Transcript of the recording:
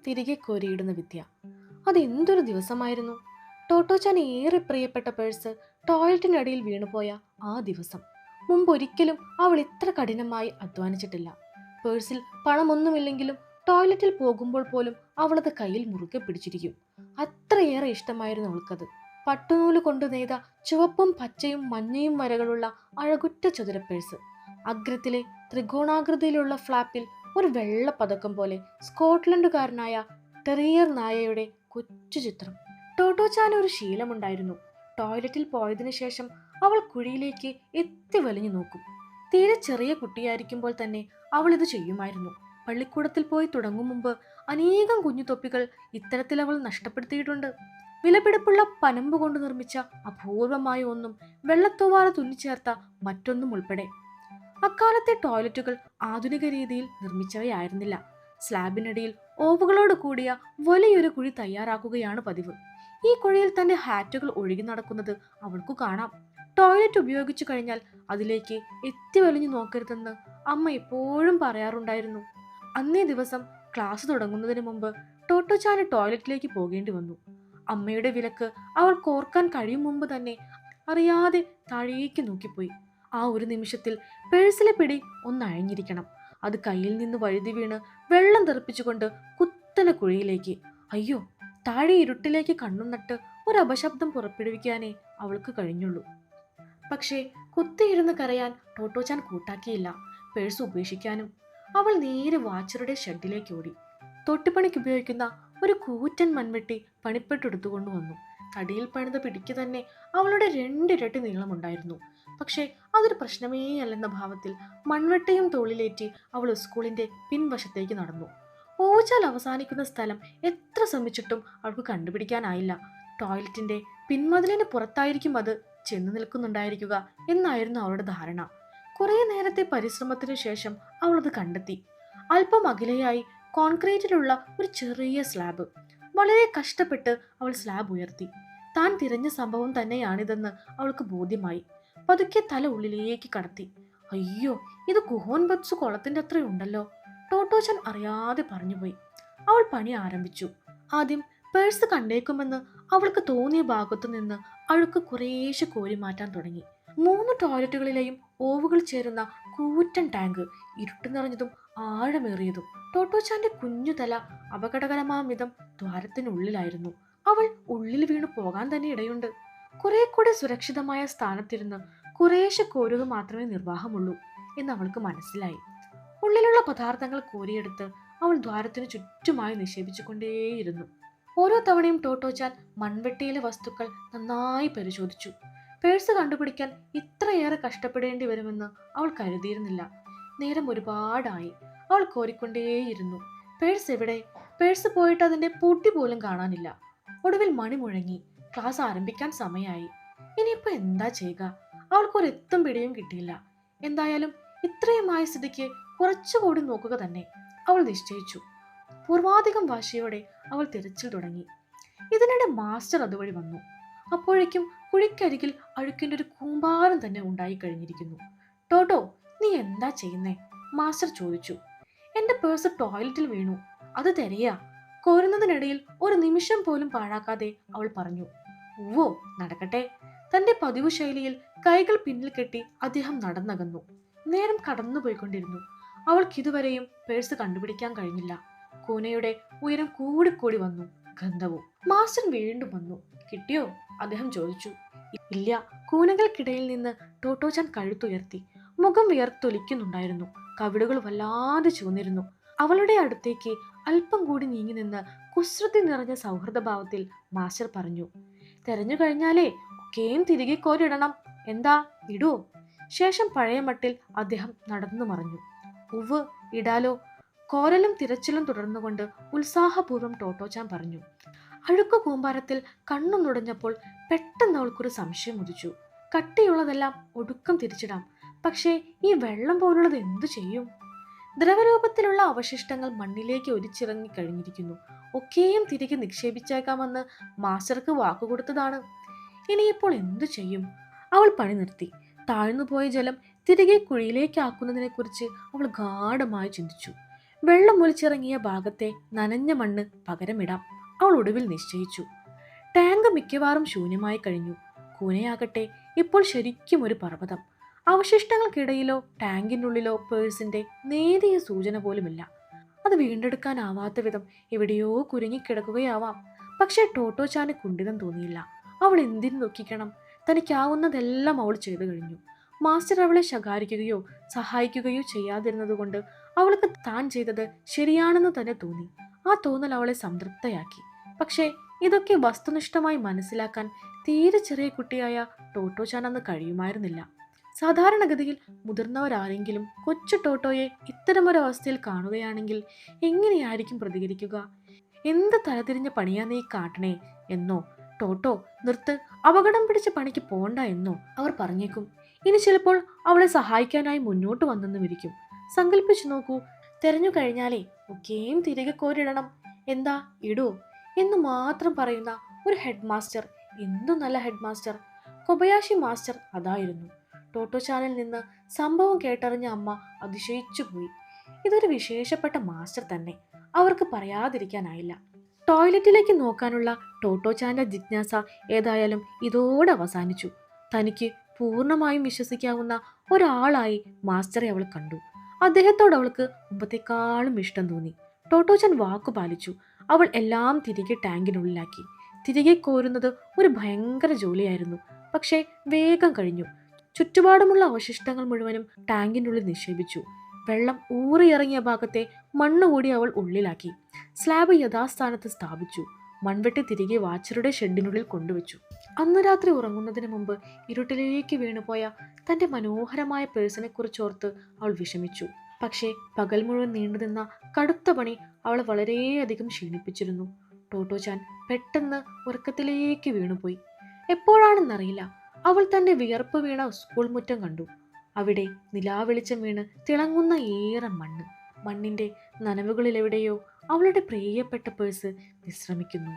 തിരികെ കോരിയിടുന്ന വിദ്യ. അതെന്തൊരു ദിവസമായിരുന്നു! ടോട്ടോച്ചാൻ ഏറെ പ്രിയപ്പെട്ട പേഴ്സ് ടോയ്ലറ്റിനടിയിൽ വീണുപോയ ആ ദിവസം. മുമ്പൊരിക്കലും അവൾ ഇത്ര കഠിനമായി അധ്വാനിച്ചിട്ടില്ല. പേഴ്സിൽ പണമൊന്നുമില്ലെങ്കിലും ടോയ്ലറ്റിൽ പോകുമ്പോൾ പോലും അവളത് കയ്യിൽ മുറുകെ പിടിച്ചിരിക്കും. അത്രയേറെ ഇഷ്ടമായിരുന്നു അവൾക്കത്. പട്ടുനൂല് കൊണ്ട് നെയ്ത ചുവപ്പും പച്ചയും മഞ്ഞയും വരകളുള്ള അഴകുറ്റ ചതുര പേഴ്സ്. അഗ്രത്തിലെ ത്രികോണാകൃതിയിലുള്ള ഫ്ലാപ്പിൽ ഒരു വെള്ള പതക്കം പോലെ സ്കോട്ട്ലൻഡുകാരനായ ടെറിയർ നായയുടെ കൊച്ചു ചിത്രം. ടോട്ടോച്ചാൻ ഒരു ശീലമുണ്ടായിരുന്നു. ടോയ്ലറ്റിൽ പോയതിനു ശേഷം അവൾ കുഴിയിലേക്ക് എത്തി വലിഞ്ഞു നോക്കും. തീരെ ചെറിയ കുട്ടിയായിരിക്കുമ്പോൾ തന്നെ അവൾ ഇത് ചെയ്യുമായിരുന്നു. പള്ളിക്കൂടത്തിൽ പോയി തുടങ്ങും മുമ്പ് അനേകം കുഞ്ഞു തൊപ്പികൾ ഇത്തരത്തിൽ അവൾ നഷ്ടപ്പെടുത്തിയിട്ടുണ്ട്. വിലപിടിപ്പുള്ള പനമ്പ് കൊണ്ട് നിർമ്മിച്ച അപൂർവമായ ഒന്നും വെള്ളത്തൂവാല തുന്നിച്ചേർത്ത മറ്റൊന്നും ഉൾപ്പെടെ. അക്കാലത്തെ ടോയ്ലറ്റുകൾ ആധുനിക രീതിയിൽ നിർമ്മിച്ചവയായിരുന്നില്ല. സ്ലാബിനടിയിൽ ഓവുകളോട് കൂടിയ വലിയൊരു കുഴി തയ്യാറാക്കുകയാണ് പതിവ്. ഈ കുഴിയിൽ തന്റെ ഹാറ്റുകൾ ഒഴുകി നടക്കുന്നത് അവൾക്കു കാണാം. ടോയ്ലറ്റ് ഉപയോഗിച്ചു കഴിഞ്ഞാൽ അതിലേക്ക് എത്തി വലിഞ്ഞു നോക്കരുതെന്ന് അമ്മ എപ്പോഴും പറയാറുണ്ടായിരുന്നു. അന്നേ ദിവസം ക്ലാസ് തുടങ്ങുന്നതിന് മുമ്പ് ടോട്ടോച്ചാന് ടോയ്ലറ്റിലേക്ക് പോകേണ്ടി വന്നു. അമ്മയുടെ വിലക്ക് അവൾ കോർക്കാൻ കഴിയും മുമ്പ് തന്നെ അറിയാതെ താഴേക്ക് നോക്കിപ്പോയി. ആ ഒരു നിമിഷത്തിൽ പേഴ്സിലെ പിടി ഒന്നഴിഞ്ഞിരിക്കണം. അത് കയ്യിൽ നിന്ന് വഴുതി വീണ് വെള്ളം തെറിപ്പിച്ചുകൊണ്ട് കുത്തനെ കുഴിയിലേക്ക്. അയ്യോ! താഴെ ഇരുട്ടിലേക്ക് കണ്ണും നട്ട് ഒരു അപശബ്ദം പുറപ്പെടുവിക്കാനേ അവൾക്ക് കഴിഞ്ഞുള്ളൂ. പക്ഷേ കുത്തിയിരുന്ന് കരയാൻ ടോട്ടോച്ചാൻ കൂട്ടാക്കിയില്ല. പേഴ്സ് ഉപേക്ഷിക്കാനും. അവൾ നേരെ വാച്ചറുടെ ഷെഡിലേക്ക് ഓടി. തൊട്ടിപ്പണിക്ക് ഉപയോഗിക്കുന്ന ഒരു കൂറ്റൻ മൺവെട്ടി പണിപ്പെട്ടെടുത്തുകൊണ്ടു വന്നു. തടിയിൽ പണിത പിടിക്ക് തന്നെ അവളുടെ 2 ഇരട്ടി നീളമുണ്ടായിരുന്നു. പക്ഷേ അതൊരു പ്രശ്നമേ അല്ലെന്ന ഭാവത്തിൽ മൺവെട്ടയും തോളിലേറ്റി അവൾ സ്കൂളിന്റെ പിൻവശത്തേക്ക് നടന്നു. ഓച്ചാൽ അവസാനിക്കുന്ന സ്ഥലം എത്ര ശ്രമിച്ചിട്ടും അവൾക്ക് കണ്ടുപിടിക്കാനായില്ല. ടോയ്ലറ്റിന്റെ പിൻമതിലിന് പുറത്തായിരിക്കും അത് ചെന്നു നിൽക്കുന്നുണ്ടായിരിക്കുക എന്നായിരുന്നു അവളുടെ ധാരണ. കുറെ നേരത്തെ പരിശ്രമത്തിനു ശേഷം അവൾ അത് കണ്ടെത്തി. അല്പം അകലെയായി കോൺക്രീറ്റിലുള്ള ഒരു ചെറിയ സ്ലാബ്. വളരെ കഷ്ടപ്പെട്ട് അവൾ സ്ലാബ് ഉയർത്തി. താൻ തിരഞ്ഞ സംഭവം തന്നെയാണിതെന്ന് അവൾക്ക് ബോധ്യമായി. പതുക്കെ തല ഉള്ളിലേക്ക് കടത്തി. അയ്യോ, ഇത് കുഹോൻ ബത്സു കുളത്തിന്റെ അത്രയുണ്ടല്ലോ, ടോട്ടോച്ചാൻ അറിയാതെ പറഞ്ഞുപോയി. അവൾ പണി ആരംഭിച്ചു. ആദ്യം പേഴ്സ് കണ്ടേക്കുമെന്ന് അവൾക്ക് തോന്നിയ ഭാഗത്തു നിന്ന് അഴുക്ക് കുറേശ്ശെ കോരി മാറ്റാൻ തുടങ്ങി. 3 ടോയ്ലറ്റുകളിലെയും ഓവുകൾ ചേരുന്ന കൂറ്റൻ ടാങ്ക്, ഇരുട്ട് നിറഞ്ഞതും ആഴമേറിയതും. ടോട്ടോച്ചാന്റെ കുഞ്ഞു തല അപകടകരമാം വിധം ദ്വാരത്തിനുള്ളിലായിരുന്നു. അവൾ ഉള്ളിൽ വീണു പോകാൻ തന്നെ ഇടയുണ്ട്. കുറെ കൂടെ സുരക്ഷിതമായ സ്ഥാനത്തിരുന്ന് കുറേശ്ശെ കോരുക മാത്രമേ നിർവാഹമുള്ളൂ എന്ന് അവൾക്ക് മനസ്സിലായി. ഉള്ളിലുള്ള പദാർത്ഥങ്ങൾ കോരിയെടുത്ത് അവൾ ദ്വാരത്തിനു ചുറ്റുമായി നിക്ഷേപിച്ചുകൊണ്ടേയിരുന്നു. ഓരോ തവണയും ടോട്ടോച്ചാൻ മൺവെട്ടിയിലെ വസ്തുക്കൾ നന്നായി പരിശോധിച്ചു. പേഴ്സ് കണ്ടുപിടിക്കാൻ ഇത്രയേറെ കഷ്ടപ്പെടേണ്ടി വരുമെന്ന് അവൾ കരുതിയിരുന്നില്ല. നേരം ഒരുപാടായി. അവൾ കോരിക്കൊണ്ടേയിരുന്നു. പേഴ്സ് എവിടെ? പേഴ്സ് പോയിട്ട് അതിന്റെ പൊട്ടി പോലും കാണാനില്ല. ഒടുവിൽ മണി മുഴങ്ങി. ക്ലാസ് ആരംഭിക്കാൻ സമയമായി. ഇനിയിപ്പോ എന്താ ചെയ്യുക? അവൾക്കൊരെത്തും പിടിയും കിട്ടിയില്ല. എന്തായാലും ഇത്രയുമായ സ്ഥിതിക്ക് കുറച്ചുകൂടി നോക്കുക തന്നെ അവൾ നിശ്ചയിച്ചു. പൂർവാധികം വാശിയോടെ അവൾ തിരച്ചിൽ തുടങ്ങി. ഇതിനിടെ മാസ്റ്റർ അതുവഴി വന്നു. അപ്പോഴേക്കും കുഴിക്കരികിൽ അഴുക്കിന്റെ ഒരു കൂമ്പാരം തന്നെ ഉണ്ടായി കഴിഞ്ഞിരിക്കുന്നു. ടോട്ടോ, നീ എന്താ ചെയ്യുന്നേ? മാസ്റ്റർ ചോദിച്ചു. എന്റെ പേഴ്സ് ടോയ്ലറ്റിൽ വീണു, അത് തിരയാ. കോരുന്നതിനിടയിൽ ഒരു നിമിഷം പോലും പാഴാക്കാതെ അവൾ പറഞ്ഞു. ഓ, നടക്കട്ടെ. തന്റെ പതിവ് ശൈലിയിൽ കൈകൾ പിന്നിൽ കെട്ടി അദ്ദേഹം നടന്നകന്നു. നേരം കടന്നുപോയിക്കൊണ്ടിരുന്നു. അവൾക്കിതുവരെയും പേഴ്സ് കണ്ടുപിടിക്കാൻ കഴിഞ്ഞില്ല. കൂനയുടെ ഉയരം കൂടിക്കൂടി വന്നു. ഗന്ധവും. മാസ്റ്റർ വീണ്ടും വന്നു. കിട്ടിയോ? അദ്ദേഹം ചോദിച്ചു. ഇല്ല. കൂനകൾക്കിടയിൽ നിന്ന് ടോട്ടോച്ചാൻ കഴുത്തുയർത്തി. മുഖം വിയർത്തൊലിക്കുന്നുണ്ടായിരുന്നു. കവിളുകൾ വല്ലാതെ ചുവന്നിരുന്നു. അവളുടെ അടുത്തേക്ക് അല്പം കൂടി നീങ്ങി നിന്ന് കുസൃതി നിറഞ്ഞ സൗഹൃദഭാവത്തിൽ മാസ്റ്റർ പറഞ്ഞു. തെരഞ്ഞു കഴിഞ്ഞാലേ ഒക്കെയും തിരികെ കോരിടണം. എന്താ, ഇടൂ? ശേഷം പഴയ മട്ടിൽ അദ്ദേഹം നടന്നു മറഞ്ഞു. ഉവ്, ഇടാലോ. കോരലും തിരച്ചിലും തുടർന്നുകൊണ്ട് ഉത്സാഹപൂർവ്വം ടോട്ടോച്ചാൻ പറഞ്ഞു. അഴുക്ക് കൂമ്പാരത്തിൽ കണ്ണു നുടഞ്ഞപ്പോൾ പെട്ടെന്ന് അവൾക്കൊരു സംശയം ഉദിച്ചു. കട്ടിയുള്ളതെല്ലാം ഒടുക്കം തിരിച്ചിടാം, പക്ഷേ ഈ വെള്ളം പോലുള്ളത് എന്തു ചെയ്യും? ദ്രവരൂപത്തിലുള്ള അവശിഷ്ടങ്ങൾ മണ്ണിലേക്ക് ഒലിച്ചിറങ്ങി കഴിഞ്ഞിരിക്കുന്നു. ഒക്കെയും തിരികെ നിക്ഷേപിച്ചേക്കാമെന്ന് മാസ്റ്റർക്ക് വാക്കുകൊടുത്തതാണ്. ഇനിയിപ്പോൾ എന്തു ചെയ്യും? അവൾ പണി നിർത്തി. താഴ്ന്നുപോയ ജലം തിരികെ കുഴിയിലേക്കാക്കുന്നതിനെ കുറിച്ച് അവൾ ഗാഢമായി ചിന്തിച്ചു. വെള്ളം ഒലിച്ചിറങ്ങിയ ഭാഗത്തെ നനഞ്ഞ മണ്ണ് പകരമിടാം അവൾ ഒടുവിൽ നിശ്ചയിച്ചു. ടാങ്ക് മിക്കവാറും ശൂന്യമായി കഴിഞ്ഞു. കൂനയാകട്ടെ ഇപ്പോൾ ശരിക്കും ഒരു പർവ്വതം. അവശിഷ്ടങ്ങൾക്കിടയിലോ ടാങ്കിനുള്ളിലോ പേഴ്സിന്റെ നേരിയ സൂചന പോലുമില്ല. അത് വീണ്ടെടുക്കാനാവാത്ത വിധം എവിടെയോ കുരുങ്ങിക്കിടക്കുകയാവാം. പക്ഷേ ടോട്ടോച്ചാന് കുണ്ഠിതം തോന്നിയില്ല. അവൾ എന്തിനു ദുഃഖിക്കണം? തനിക്കാവുന്നതെല്ലാം അവൾ ചെയ്തു കഴിഞ്ഞു. മാസ്റ്റർ അവളെ ശകാരിക്കുകയോ സഹായിക്കുകയോ ചെയ്യാതിരുന്നതുകൊണ്ട് അവൾക്ക് താൻ ചെയ്തത് ശരിയാണെന്ന് തന്നെ തോന്നി. ആ തോന്നൽ അവളെ സംതൃപ്തയാക്കി. പക്ഷേ ഇതൊക്കെ വസ്തുനിഷ്ഠമായി മനസ്സിലാക്കാൻ തീരെ ചെറിയ കുട്ടിയായ ടോട്ടോച്ചാൻ അന്ന് കഴിയുമായിരുന്നില്ല. സാധാരണഗതിയിൽ മുതിർന്നവരാരെങ്കിലും കൊച്ചു ടോട്ടോയെ ഇത്തരമൊരവസ്ഥയിൽ കാണുകയാണെങ്കിൽ എങ്ങനെയായിരിക്കും പ്രതികരിക്കുക? എന്ത് തലതിരിഞ്ഞ പണിയാ നീ കാട്ടണേ എന്നോ, ടോട്ടോ നിർത്ത്, അപകടം പിടിച്ച പണിക്ക് പോണ്ട എന്നോ അവർ പറഞ്ഞേക്കും. ഇനി ചിലപ്പോൾ അവളെ സഹായിക്കാനായി മുന്നോട്ട് വന്നെന്നുമിരിക്കും. സങ്കല്പിച്ചു നോക്കൂ, തെരഞ്ഞു കഴിഞ്ഞാലേ ഒക്കെയും തിരികെ കോരിടണം. എന്താ ഇടൂ എന്ന് മാത്രം പറയുന്ന ഒരു ഹെഡ് മാസ്റ്റർ. എന്തു നല്ല ഹെഡ് മാസ്റ്റർ! കൊബയാഷി മാസ്റ്റർ അതായിരുന്നു. ടോട്ടോച്ചാനിൽ നിന്ന് സംഭവം കേട്ടറിഞ്ഞ അമ്മ അതിശയിച്ചു പോയി. ഇതൊരു വിശേഷപ്പെട്ട മാസ്റ്റർ തന്നെ, അവർക്ക് പറയാതിരിക്കാനായില്ല. ടോയ്ലറ്റിലേക്ക് നോക്കാനുള്ള ടോട്ടോച്ചാന്റെ ജിജ്ഞാസ ഏതായാലും ഇതോടെ അവസാനിച്ചു. തനിക്ക് പൂർണ്ണമായും വിശ്വസിക്കാവുന്ന ഒരാളായി മാസ്റ്ററെ അവൾ കണ്ടു. അദ്ദേഹത്തോട് അവൾക്ക് മുമ്പത്തെക്കാളും ഇഷ്ടം തോന്നി. ടോട്ടോച്ചാൻ വാക്കു പാലിച്ചു. അവൾ എല്ലാം തിരികെ ടാങ്കിനുള്ളിലാക്കി. തിരികെ കോരുന്നത് ഒരു ഭയങ്കര ജോലിയായിരുന്നു. പക്ഷേ വേഗം കഴിഞ്ഞു. ചുറ്റുപാടുമുള്ള അവശിഷ്ടങ്ങൾ മുഴുവനും ടാങ്കിനുള്ളിൽ നിക്ഷേപിച്ചു. വെള്ളം ഊറിയിറങ്ങിയ ഭാഗത്തെ മണ്ണുകൂടി അവൾ ഉള്ളിലാക്കി. സ്ലാബ് യഥാസ്ഥാനത്ത് സ്ഥാപിച്ചു. മൺവെട്ടി തിരികെ വാച്ചറുടെ ഷെഡിനുള്ളിൽ കൊണ്ടുവച്ചു. അന്ന് രാത്രി ഉറങ്ങുന്നതിന് മുമ്പ് ഇരുട്ടിലേക്ക് വീണുപോയ തന്റെ മനോഹരമായ പേഴ്സിനെ കുറിച്ചോർത്ത് അവൾ വിഷമിച്ചു. പക്ഷേ പകൽ മുഴുവൻ നീണ്ടുനിന്ന കടുത്ത പണി അവളെ വളരെയധികം ക്ഷീണിപ്പിച്ചിരുന്നു. ടോട്ടോച്ചാൻ പെട്ടെന്ന് ഉറക്കത്തിലേക്ക് വീണുപോയി. എപ്പോഴാണെന്നറിയില്ല, അവൾ തന്റെ വിയർപ്പ് വീണ സ്കൂൾ മുറ്റം കണ്ടു. അവിടെ നിലാവെളിച്ചം വീണ് തിളങ്ങുന്ന ഏറെ മണ്ണ്. മണ്ണിന്റെ നനവുകളിലെവിടെയോ അവളുടെ പ്രിയപ്പെട്ട പേഴ്സ് വിശ്രമിക്കുന്നു.